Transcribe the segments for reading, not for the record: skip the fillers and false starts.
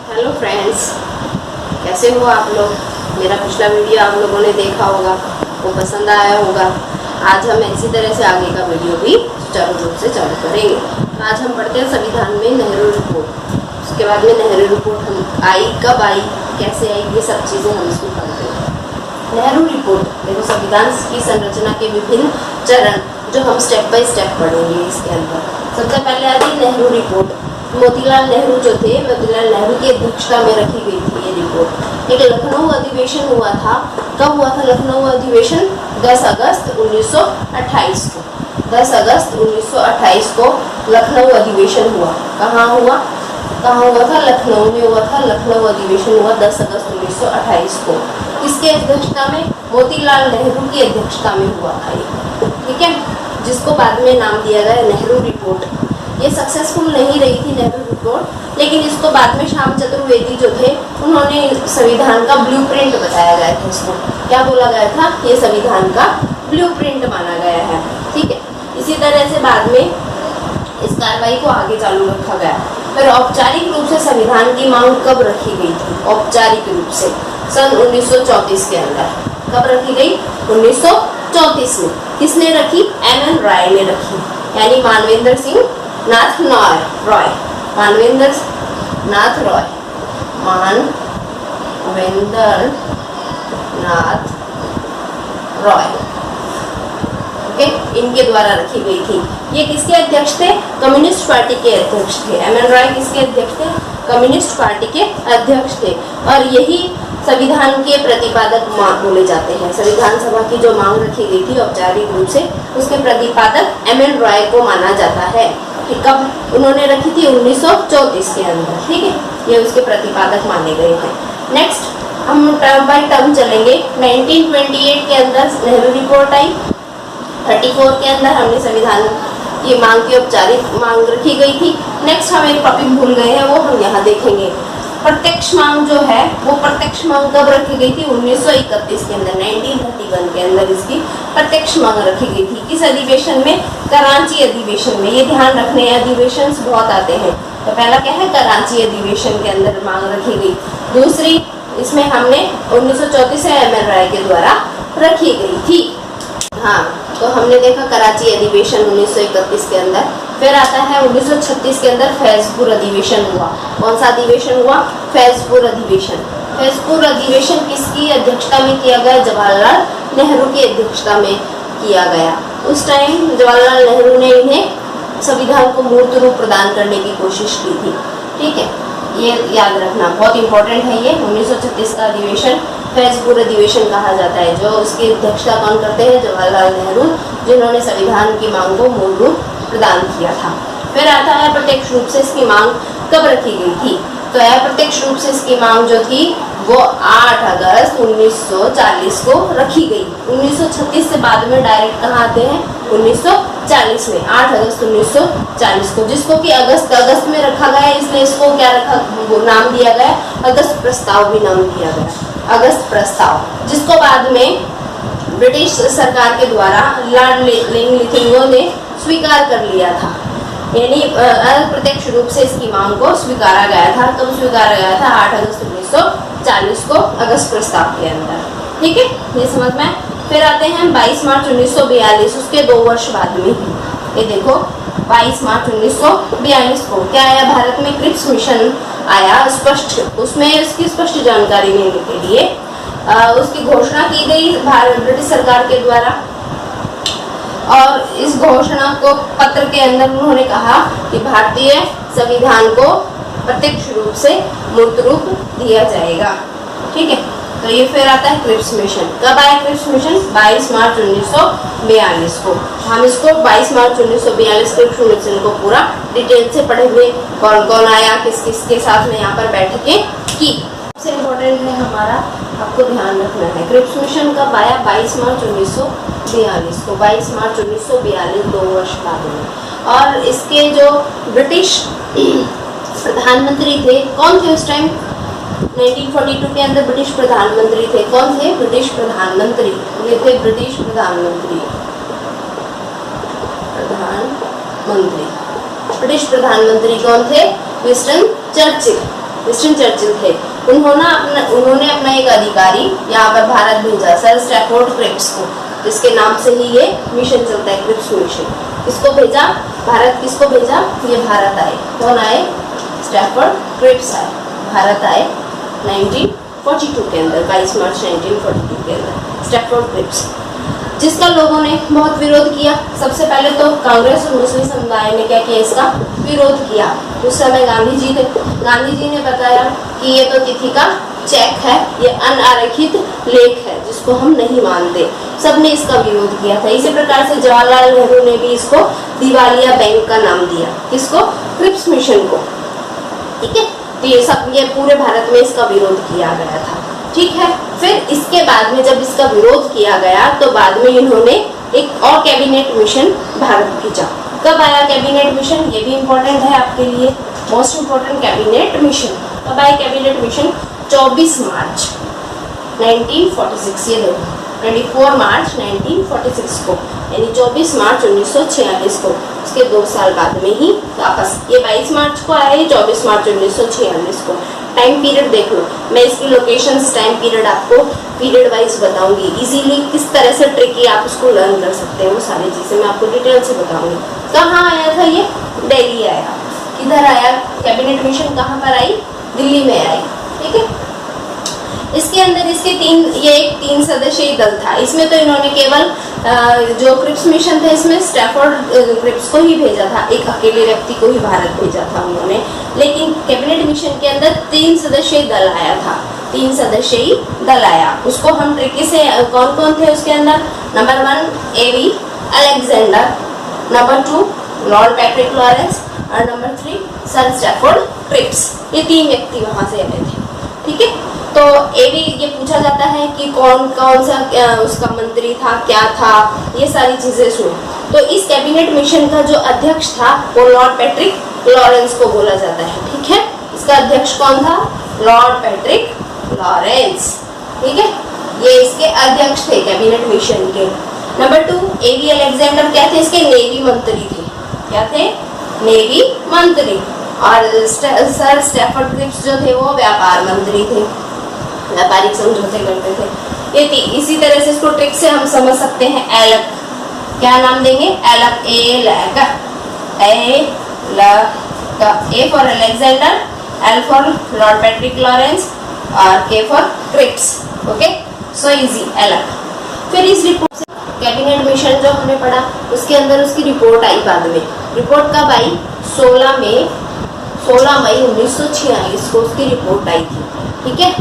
Hello friends, कैसे हो आप लोग। मेरा पिछला वीडियो आप लोगों ने देखा होगा, वो पसंद आया होगा। आज हम इसी तरह से आगे का वीडियो भी सुचारू रूप से चालू करेंगे। तो आज हम पढ़ते हैं संविधान में नेहरू रिपोर्ट। उसके बाद में नेहरू रिपोर्ट हम आई, कब आई, कैसे आई, ये सब चीज़ें हम इसमें पढ़ते हैं। नेहरू रिपोर्ट देखो, संविधान की संरचना के विभिन्न चरण जो हम स्टेप बाय स्टेप पढ़ेंगे इसके अंदर। सबसे पहले आती है नेहरू रिपोर्ट। मोतीलाल नेहरू जो थे, मोतीलाल नेहरू की अध्यक्षता में रखी गई थी ये रिपोर्ट। एक लखनऊ अधिवेशन हुआ था। कब हुआ था लखनऊ अधिवेशन? 10 अगस्त 1928 को। 10 अगस्त 1928 को लखनऊ अधिवेशन हुआ। कहाँ हुआ था? लखनऊ में हुआ था। लखनऊ अधिवेशन हुआ 10 अगस्त 1928 को। किसके अध्यक्षता में? मोतीलाल नेहरू की अध्यक्षता में हुआ था ये, ठीक है, जिसको बाद में नाम दिया गया नेहरू रिपोर्ट। ये सक्सेसफुल नहीं रही थी नेहरू रिपोर्ट, लेकिन इसको बाद में श्याम चतुर्वेदी जो थे उन्होंने संविधान का ब्लूप्रिंट बताया गया था। इसको क्या बोला गया था? ये संविधान का ब्लूप्रिंट माना गया है, ठीक है। इसी तरह से बाद में इस कार्रवाई को आगे चालू रखा गया। फिर औपचारिक रूप से संविधान की मांग कब रखी गई थी? औपचारिक रूप से सन 1934 के अंदर। कब रखी गई? 1934 में। किसने रखी? एमएन राय ने रखी, यानी मानवेंद्र सिंह नाथ रॉय। मानवेंद्र नाथ रॉय, ओके, इनके द्वारा रखी गई थी। ये किसके अध्यक्ष थे? कम्युनिस्ट पार्टी के अध्यक्ष थे। एमएन रॉय किसके अध्यक्ष थे? कम्युनिस्ट पार्टी के अध्यक्ष थे। और यही संविधान के प्रतिपादक बोले जाते हैं। संविधान सभा की जो मांग रखी गई थी औपचारिक रूप से, उसके प्रतिपादक एमएन रॉय को माना जाता है। कब उन्होंने रखी थी? 1934 के अंदर, ठीक है। ये उसके प्रतिपादक माने गए हैं। नेक्स्ट हम टर्म बाय टर्म चलेंगे। 1928 के अंदर नेहरू रिपोर्ट आई। 34 के अंदर हमने संविधान की मांग की औपचारिक मांग रखी गई थी। नेक्स्ट हम एक टॉपिक भूल गए हैं, वो हम यहाँ देखेंगे। प्रत्यक्ष मांग जो है, वो प्रत्यक्ष मांग कब रखी गई थी? 1931 के अंदर, 1931 के अंदर इसकी प्रत्यक्ष मांग रखी गई थी। किस अधिवेशन में? कराची अधिवेशन में। ये ध्यान रखने, अधिवेशन बहुत आते हैं। तो पहला क्या है? कराची अधिवेशन के अंदर मांग रखी गई। दूसरी इसमें हमने 1934 से एमएन राय के द्वारा रखी गई थी। हाँ, तो हमने देखा कराची अधिवेशन 1931 के अंदर। फिर आता है 1936 के अंदर फैजपुर अधिवेशन हुआ। कौन सा अधिवेशन हुआ? फैजपुर अधिवेशन। फैजपुर अधिवेशन किसकी अध्यक्षता में किया गया? जवाहरलाल नेहरू की अध्यक्षता में किया गया। उस टाइम जवाहरलाल नेहरू ने इन्हें संविधान को मूर्त रूप प्रदान करने की कोशिश की थी, ठीक है। ये याद रखना बहुत इंपॉर्टेंट है। ये 1936 का अधिवेशन फैजपुर अधिवेशन कहा जाता है। जो उसकी अध्यक्षता कौन करते हैं? जवाहरलाल नेहरू, जिन्होंने संविधान की मांग को मूल रूप प्रदान किया था। फिर आता है प्रत्यक्ष रूप से इसकी मांग कब रखी गई थी? तो अप्रत्यक्ष रूप से इसकी मांग जो थी वो 8 अगस्त 1940 को रखी गई। 1936 से बाद में डायरेक्ट कहाँ आते हैं? 1940 में, 8 अगस्त 1940 को, जिसको कि अगस्त में रखा गया, इसलिए इसको क्या रखा, नाम दिया गया? अगस्त प्रस्ताव भी नाम दिया गया। अगस्त प्रस्ताव, जिसको बाद में ब्रिटिश सरकार के द्वारा लॉर्ड लिथिंगो ने स्वीकार कर लिया था। यानी अप्रत्यक्ष रूप से इसकी मांग को स्वीकारा गया था। कब स्वीकारा गया था? 8 अगस्त 1940 को, अगस्त प्रस्ताव के अंदर, ठीक है, ये समझ में। फिर आते हैं 22 मार्च 1942, उसके 2 वर्ष बाद में ही। ये देखो 22 मार्च 1942 को क्या आया? भारत में क्रिप्स मिशन आया। स्पष्ट, उसमें इसकी स्पष्ट जानकारी लेने के लिए उसकी घोषणा की गई भारत ब्रिटिश सरकार के द्वारा। और इस घोषणा को पत्र के अंदर उन्होंने कहा कि भारतीय संविधान को प्रत्यक्ष रूप से मूर्त रूप दिया जाएगा, ठीक है। तो ये फिर आता है क्रिप्स मिशन। कब आया क्रिप्स मिशन? 22 मार्च 1942 को। हम इसको 22 मार्च 1942 क्रिप्स मिशन को पूरा डिटेल से पढ़े हुए, कौन कौन आया, किस किस के साथ में यहाँ पर बैठकें की। सबसे इम्पोर्टेंट है हमारा, आपको ध्यान रखना है, क्रिप्स मिशन कब आया? 22 मार्च 1942 को। 22 मार्च 1942, 2 वर्ष बाद में। और इसके जो ब्रिटिश प्रधानमंत्री थे, कौन थे उस टाइम? 1942 के अंदर ब्रिटिश प्रधानमंत्री थे। कौन थे? ब्रिटिश प्रधानमंत्री, ये थे ब्रिटिश प्रधानमंत्री। ब्रिटिश प्रधानमंत्री कौन थे? विंस्टन चर्चिल, विंस्टन चर्चिल थे, उन्होंने अपना एक अधिकारी यहाँ पर भारत भेजा, सर स्टैफोर्ड क्रिप्स को, जिसके नाम से ही ये मिशन चलता है, क्रिप्स मिशन। किसको भेजा? भारत। किसको भेजा? ये भारत आए। कौन आए? स्टैफोर्ड क्रिप्स आए, भारत आए 1942 के अंदर, 22 मार्च 1942 के अंदर स्टैफोर्ड क्रिप्स, जिसका लोगों ने बहुत विरोध किया। सबसे पहले तो कांग्रेस और मुस्लिम समुदाय ने क्या किया? इसका विरोध किया। उस समय गांधी जी थे, गांधी जी ने बताया कि ये तो तिथि का चेक है, ये अनारक्षित लेख है जिसको हम नहीं मानते। सबने इसका विरोध किया था। इसी प्रकार से जवाहरलाल नेहरू ने भी इसको दिवालिया बैंक का नाम दिया। किसको? क्रिप्स मिशन को। ठीक है, तो ये पूरे भारत में इसका विरोध किया गया था। ठीक है, फिर इसके बाद में जब इसका विरोध किया गया तो बाद में इन्होंने एक और कैबिनेट मिशन भारत भेजा। कब आया कैबिनेट मिशन? ये भी इम्पोर्टेंट है आपके लिए, मोस्ट इम्पोर्टेंट कैबिनेट मिशन। कब आया कैबिनेट मिशन? 24 मार्च 1946। ये देखो 24 मार्च 1946 को, यानी 24 मार्च 1946 को, उसके 2 साल बाद में ही वापस। ये 22 मार्च को आया, ये 24 मार्च 1946 को। टाइम पीरियड देख लो, मैं इसकी लोकेशंस, टाइम पीरियड आपको पीरियड वाइज बताऊंगी। इजीली किस तरह से ट्रिकी आप उसको लर्न कर सकते हैं, वो सारी चीज़ें मैं आपको डिटेल से बताऊंगी। कहाँ आया था ये? दिल्ली आया। किधर आया? कैबिनेट मिशन कहाँ पर आई? दिल्ली में आई। ठीक है, इसके अंदर ये एक 3 सदस्यीय दल था। इसमें तो इन्होंने केवल जो क्रिप्स मिशन थे इसमें स्टैफोर्ड क्रिप्स को ही भेजा था, एक अकेले व्यक्ति को ही भारत भेजा था उन्होंने। लेकिन कैबिनेट मिशन के अंदर 3 सदस्यीय दल आया था, 3 सदस्यीय दल आया। उसको हम ट्रिकी से, कौन कौन थे उसके अंदर? Number 1 A V Alexander, number 2 Lord Patrick Lawrence और नंबर 3 सर स्टैफोर्ड क्रिप्स। ये 3 व्यक्ति वहां से आए थे। ठीक है, तो एवी ये पूछा जाता है कि कौन कौन सा उसका मंत्री था, क्या था, ये सारी चीजें सुनो। तो इस कैबिनेट मिशन का जो अध्यक्ष था वो लॉर्ड पैट्रिक लॉरेंस को बोला जाता है। ठीक है, इसका अध्यक्ष कौन था? Lord Patrick Lawrence. ठीक है, ये इसके अध्यक्ष थे कैबिनेट मिशन के। नंबर 2 एवी अलेक्जेंडर क्या थे? इसके नेवी मंत्री थे। क्या थे? नेवी मंत्री। और सर स्टैफोर्ड क्रिप्स जो थे वो व्यापार मंत्री थे, व्यापारिक समझौते करते थे। ये इसी तरह से इसको ट्रिक से हम समझ सकते हैं। एलक, क्या नाम देंगे? एलक, A for Alexander, L for Lord Patrick Lawrence और K for Cripps. Okay, so easy, एलक। फिर इस रिपोर्ट से कैबिनेट मिशन जो हमने पढ़ा उसके अंदर उसकी रिपोर्ट आई बाद में। रिपोर्ट कब आई? 16 मई 1946 को उसकी रिपोर्ट आई थी। ठीक है,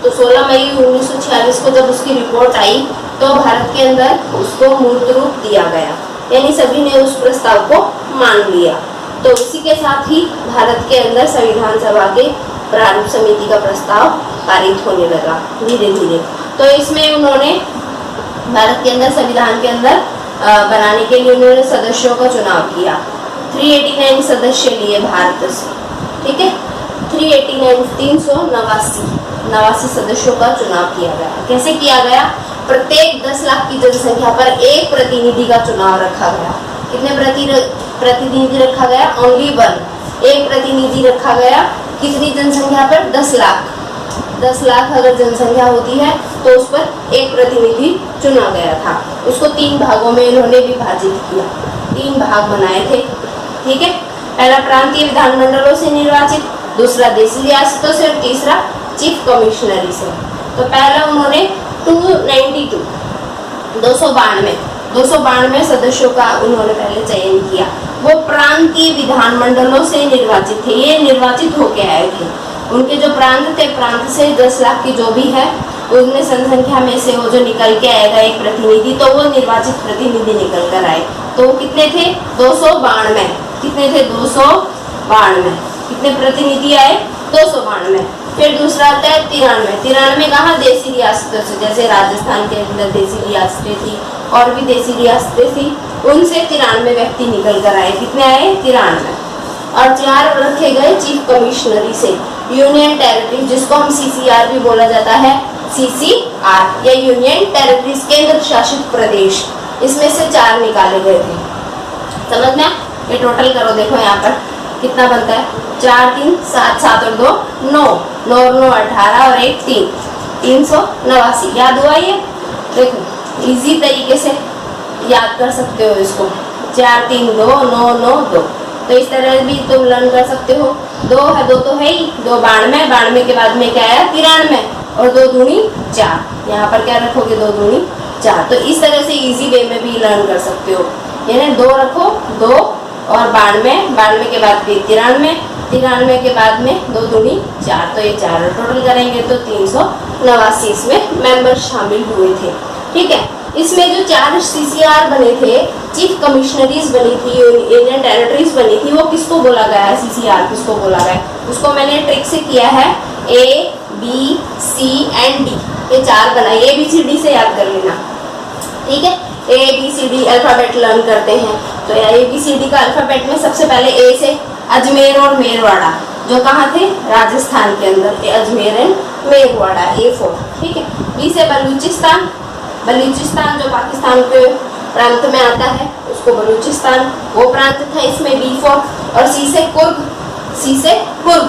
तो 16 मई 1946 को जब उसकी रिपोर्ट आई तो भारत के अंदर उसको मूर्त रूप दिया गया, यानी सभी ने उस प्रस्ताव को मान लिया। तो इसी के साथ ही भारत के अंदर संविधान सभा के प्रारूप समिति का प्रस्ताव पारित होने लगा धीरे धीरे। तो इसमें उन्होंने भारत के अंदर संविधान के अंदर बनाने के लिए उन्होंने सदस्यों का चुनाव किया। 389 सदस्य लिए भारत से। ठीक है, 389 सदस्यों का चुनाव किया गया। कैसे किया गया? प्रत्येक 10 लाख की जनसंख्या पर एक प्रतिनिधि का चुनाव रखा गया। कितने प्रतिनिधि रखा गया? ओनली 1, एक प्रतिनिधि रखा गया। कितनी जनसंख्या पर? 10 लाख। 10 लाख अगर जनसंख्या होती है तो उस पर एक प्रतिनिधि चुना गया था। उसको 3 भागों में इन्होंने विभाजित किया, 3 भाग बनाए थे। ठीक है, पहला प्रांतीय विधानमंडलों से निर्वाचित, दूसरा देशी रियासतों से और तीसरा चीफ कमिश्नरी से। तो पहला उन्होंने 292 सदस्यों का उन्होंने पहले चयन किया। वो प्रांतीय विधानमंडलों से निर्वाचित थे, ये निर्वाचित होके आए थे। उनके जो प्रांत थे, प्रांत से 10 लाख की जो भी है उनमें जनसंख्या में से वो जो निकल के आएगा एक प्रतिनिधि, तो वो निर्वाचित प्रतिनिधि निकल कर आए। तो कितने थे? 292। कितने थे? 292। कितने प्रतिनिधि आए? 292। फिर दूसरा आता है 93 कहाँ? देशी रियासतों से, जैसे राजस्थान के अंदर देशी रियासतें थी और भी देशी रियासतें थी, उनसे 93 व्यक्ति निकल कर आए। कितने आए? 93। और 4 रखे गए चीफ कमिश्नरी से, यूनियन टेरिटरी, जिसको हम CCR भी बोला जाता है। CCR या यूनियन टेरिटरीज, केंद्र शासित प्रदेश, इसमें से 4 निकाले गए थे। समझ में? ये टोटल करो, देखो यहाँ पर कितना बनता है, 4 3 7, 7 और 2 9, 9 और 9 18 और 1 3, 389। याद हुआ ये? देखो इजी तरीके से याद कर सकते हो इसको, 4 3 2 9 9 2। तो इस तरह भी तुम लर्न कर सकते हो। 2 है, 2 तो है ही, 2 92, 92 के बाद में क्या आया 93 और 2 दूनी 4, यहाँ पर क्या रखोगे 2 दूनी 4। तो इस तरह से इजी वे में भी लर्न कर सकते हो, यानी 2 रखो 2 और 92, 92 के बाद फिर 93, 93 के बाद में 2 दूनी 4, तो ये 4 टोटल करेंगे तो 389 इसमें मेंबर शामिल हुए थे। ठीक है, इसमें जो 4 CCR बने थे, चीफ कमिश्नरीज बनी थी, यूनियन टेरिटरीज बनी थी, वो किसको बोला गया है, CCR किसको बोला गया है? उसको मैंने ट्रिक से किया है, A B C and D, ये 4 बनाए, ABCD से याद कर लेना। ठीक है, ABCD अल्फाबेट लर्न करते हैं, तो ABCD का अल्फाबेट में सबसे पहले A से अजमेर और मेरवाड़ा, जो कहाँ थे, राजस्थान के अंदर, अजमेर एंड मेरवाड़ा, A4। ठीक है, B से बलूचिस्तान, बलूचिस्तान जो पाकिस्तान के प्रांत में आता है उसको बलूचिस्तान, वो प्रांत था इसमें B4। और C से कुर्ग, C से कुर्ग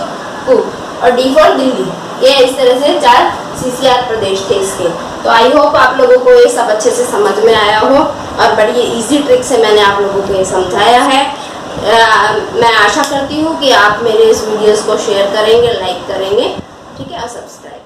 और D4 दिल्ली। ये इस तरह से 4 CCR प्रदेश थे इसके। तो आई होप आप लोगों को ये सब अच्छे से समझ में आया हो और बड़ी इजी ट्रिक से मैंने आप लोगों को ये समझाया है। मैं आशा करती हूँ कि आप मेरे इस वीडियोस को शेयर करेंगे, लाइक करेंगे, ठीक है, और सब्सक्राइब।